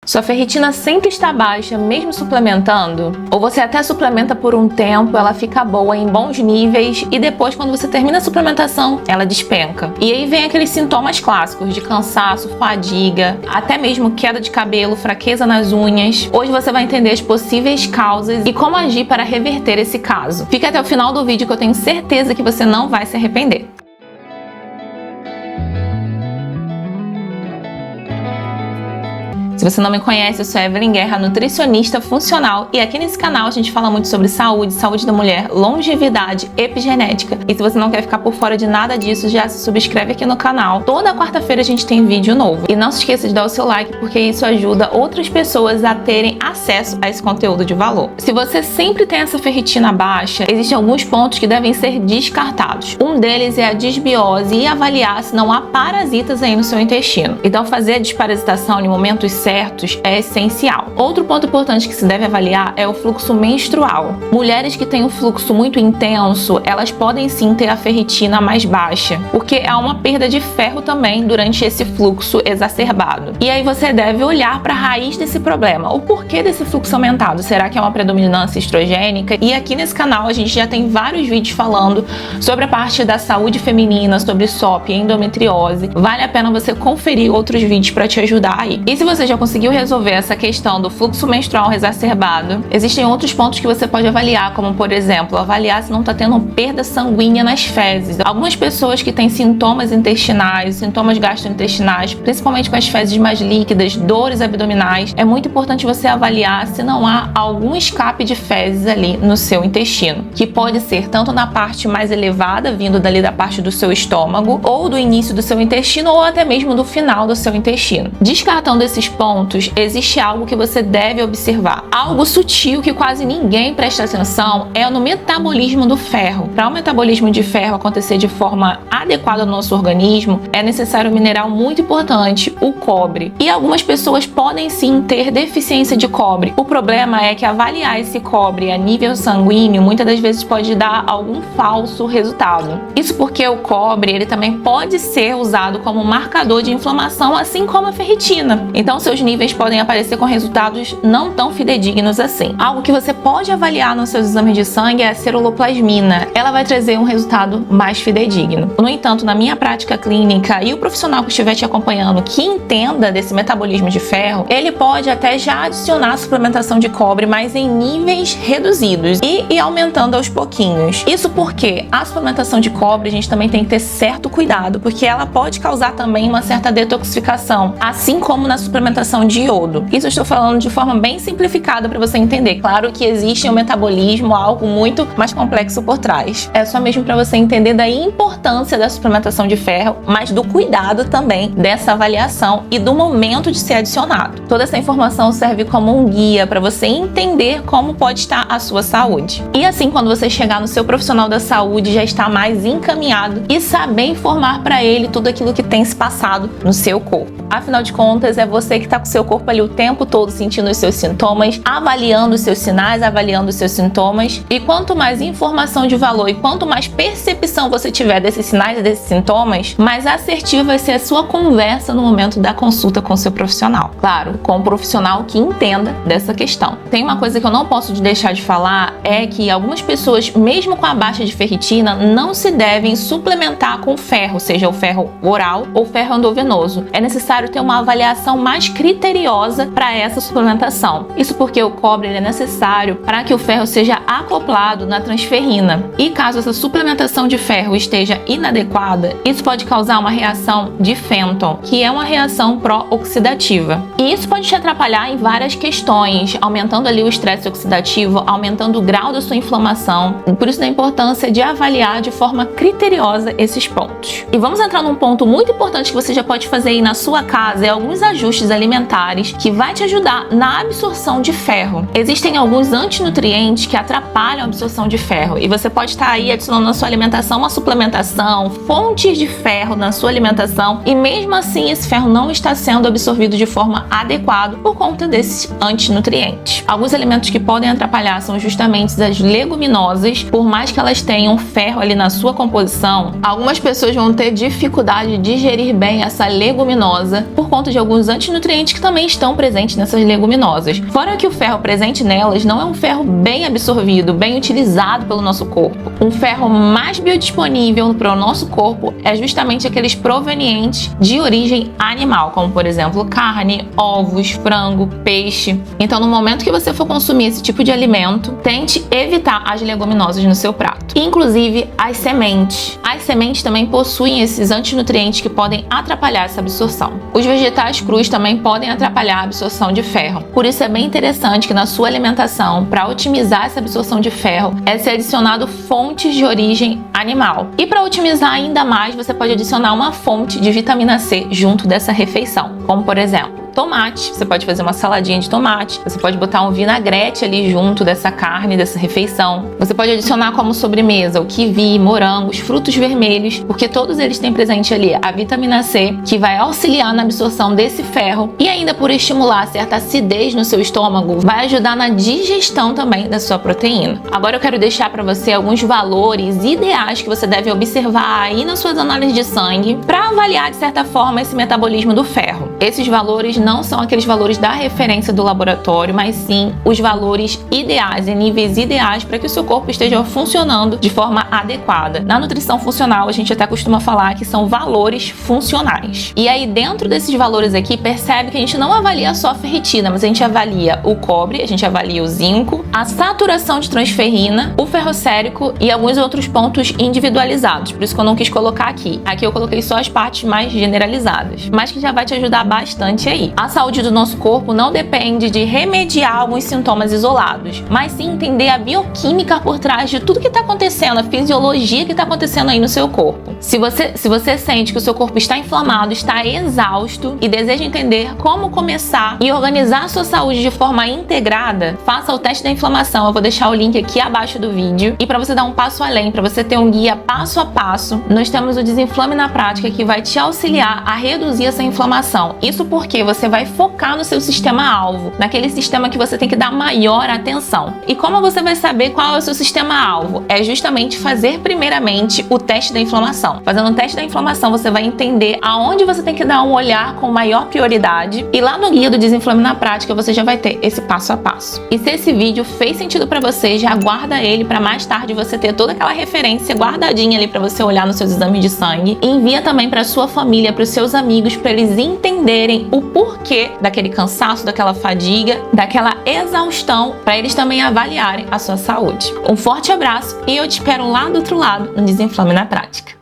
Sua ferritina sempre está baixa, mesmo suplementando? Ou você até suplementa por um tempo, ela fica boa em bons níveis e depois, quando você termina a suplementação, ela despenca. E aí vem aqueles sintomas clássicos de cansaço, fadiga, até mesmo queda de cabelo, fraqueza nas unhas. Hoje você vai entender as possíveis causas e como agir para reverter esse caso. Fique até o final do vídeo que eu tenho certeza que você não vai se arrepender. Se você não me conhece, eu sou Evelyn Guerra, nutricionista funcional, e aqui nesse canal a gente fala muito sobre saúde, saúde da mulher, longevidade, epigenética. E se você não quer ficar por fora de nada disso, já se subscreve aqui no canal. Toda quarta-feira a gente tem vídeo novo. E não se esqueça de dar o seu like, porque isso ajuda outras pessoas a terem acesso a esse conteúdo de valor. Se você sempre tem essa ferritina baixa, existem alguns pontos que devem ser descartados. Um deles é a desbiose e avaliar se não há parasitas aí no seu intestino. Então fazer a desparasitação em momentos certos é essencial. Outro ponto importante que se deve avaliar é o fluxo menstrual. Mulheres que têm um fluxo muito intenso, elas podem sim ter a ferritina mais baixa, porque há uma perda de ferro também durante esse fluxo exacerbado. E aí você deve olhar para a raiz desse problema. O porquê desse fluxo aumentado? Será que é uma predominância estrogênica? E aqui nesse canal a gente já tem vários vídeos falando sobre a parte da saúde feminina, sobre SOP e endometriose. Vale a pena você conferir outros vídeos para te ajudar aí. E se você já conseguiu resolver essa questão do fluxo menstrual exacerbado, existem outros pontos que você pode avaliar, como por exemplo, avaliar se não está tendo perda sanguínea nas fezes. Algumas pessoas que têm sintomas intestinais, sintomas gastrointestinais, principalmente com as fezes mais líquidas, dores abdominais, é muito importante você avaliar se não há algum escape de fezes ali no seu intestino, que pode ser tanto na parte mais elevada, vindo dali da parte do seu estômago, ou do início do seu intestino, ou até mesmo do final do seu intestino. Descartando esses pontos, existe algo que você deve observar. Algo sutil que quase ninguém presta atenção é no metabolismo do ferro. Para o metabolismo de ferro acontecer de forma adequada no nosso organismo, é necessário um mineral muito importante, o cobre. E algumas pessoas podem sim ter deficiência de cobre. O problema é que avaliar esse cobre a nível sanguíneo muitas das vezes pode dar algum falso resultado. Isso porque o cobre ele também pode ser usado como marcador de inflamação, assim como a ferritina. Então seus níveis podem aparecer com resultados não tão fidedignos assim. Algo que você pode avaliar nos seus exames de sangue é a ceruloplasmina. Ela vai trazer um resultado mais fidedigno. No entanto, na minha prática clínica e o profissional que estiver te acompanhando que entenda desse metabolismo de ferro, ele pode até já adicionar a suplementação de cobre, mas em níveis reduzidos e aumentando aos pouquinhos. Isso porque a suplementação de cobre a gente também tem que ter certo cuidado, porque ela pode causar também uma certa detoxificação, assim como na suplementação de iodo. Isso eu estou falando de forma bem simplificada para você entender. Claro que existe um metabolismo, algo muito mais complexo por trás. É só mesmo para você entender da importância da suplementação de ferro, mas do cuidado também dessa avaliação e do momento de ser adicionado. Toda essa informação serve como um guia para você entender como pode estar a sua saúde. E assim, quando você chegar no seu profissional da saúde, já está mais encaminhado e saber informar para ele tudo aquilo que tem se passado no seu corpo. Afinal de contas, é você que está com o seu corpo ali o tempo todo sentindo os seus sintomas, avaliando os seus sinais, avaliando os seus sintomas. E quanto mais informação de valor e quanto mais percepção você tiver desses sinais e desses sintomas, mais assertiva vai ser a sua conversa no momento da consulta com o seu profissional. Claro, com um profissional que entenda dessa questão. Tem uma coisa que eu não posso deixar de falar, é que algumas pessoas, mesmo com a baixa de ferritina, não se devem suplementar com ferro, seja o ferro oral ou ferro endovenoso. É necessário ter uma avaliação mais criteriosa para essa suplementação. Isso porque o cobre é necessário para que o ferro seja acoplado na transferrina. E caso essa suplementação de ferro esteja inadequada, isso pode causar uma reação de Fenton, que é uma reação pró-oxidativa. E isso pode te atrapalhar em várias questões, aumentando ali o estresse oxidativo, aumentando o grau da sua inflamação. Por isso da importância de avaliar de forma criteriosa esses pontos. E vamos entrar num ponto muito importante que você já pode fazer aí na sua casa, é alguns ajustes alimentares que vai te ajudar na absorção de ferro. Existem alguns antinutrientes que atrapalham a absorção de ferro e você pode estar aí adicionando na sua alimentação uma suplementação, fontes de ferro na sua alimentação e mesmo assim esse ferro não está sendo absorvido de forma adequada por conta desses antinutrientes. Alguns alimentos que podem atrapalhar são justamente as leguminosas. Por mais que elas tenham ferro ali na sua composição, algumas pessoas vão ter dificuldade de digerir bem essa leguminosa por conta de alguns antinutrientes nutrientes que também estão presentes nessas leguminosas. Fora que o ferro presente nelas não é um ferro bem absorvido, bem utilizado pelo nosso corpo. Um ferro mais biodisponível para o nosso corpo é justamente aqueles provenientes de origem animal, como por exemplo carne, ovos, frango, peixe. Então, no momento que você for consumir esse tipo de alimento, tente evitar as leguminosas no seu prato. Inclusive as sementes. As sementes também possuem esses antinutrientes que podem atrapalhar essa absorção. Os vegetais crus também podem atrapalhar a absorção de ferro. Por isso é bem interessante que na sua alimentação, para otimizar essa absorção de ferro, é ser adicionado fontes de origem animal. E para otimizar ainda mais, você pode adicionar uma fonte de vitamina C junto dessa refeição, como por exemplo, tomate. Você pode fazer uma saladinha de tomate, você pode botar um vinagrete ali junto dessa carne, dessa refeição. Você pode adicionar como sobremesa o kiwi, morangos, frutos vermelhos, porque todos eles têm presente ali a vitamina C, que vai auxiliar na absorção desse ferro e ainda por estimular certa acidez no seu estômago, vai ajudar na digestão também da sua proteína. Agora eu quero deixar para você alguns valores ideais que você deve observar aí nas suas análises de sangue para avaliar de certa forma esse metabolismo do ferro. Esses valores não são aqueles valores da referência do laboratório, mas sim os valores ideais e níveis ideais para que o seu corpo esteja funcionando de forma adequada. Na nutrição funcional, a gente até costuma falar que são valores funcionais. E aí, dentro desses valores aqui, percebe que a gente não avalia só a ferritina, mas a gente avalia o cobre, a gente avalia o zinco, a saturação de transferrina, o ferrocérico e alguns outros pontos individualizados. Por isso que eu não quis colocar aqui. Aqui eu coloquei só as partes mais generalizadas, mas que já vai te ajudar bastante aí. A saúde do nosso corpo não depende de remediar alguns sintomas isolados, mas sim entender a bioquímica por trás de tudo que está acontecendo, a fisiologia que está acontecendo aí no seu corpo. Se você sente que o seu corpo está inflamado, está exausto e deseja entender como começar e organizar a sua saúde de forma integrada, faça o teste da inflamação. Eu vou deixar o link aqui abaixo do vídeo. E para você dar um passo além, para você ter um guia passo a passo, nós temos o Desinflame na Prática, que vai te auxiliar a reduzir essa inflamação. Isso porque você vai focar no seu sistema-alvo, naquele sistema que você tem que dar maior atenção. E como você vai saber qual é o seu sistema-alvo? É justamente fazer primeiramente o teste da inflamação. Fazendo o teste da inflamação, você vai entender aonde você tem que dar um olhar com maior prioridade, e lá no guia do Desinflame na Prática você já vai ter esse passo a passo. E se esse vídeo fez sentido para você, já guarda ele para mais tarde você ter toda aquela referência guardadinha ali para você olhar nos seus exames de sangue, e envia também para sua família, para os seus amigos, para eles entenderem o porquê daquele cansaço, daquela fadiga, daquela exaustão, para eles também avaliarem a sua saúde. Um forte abraço e eu te espero lá do outro lado no Desinflame na Prática.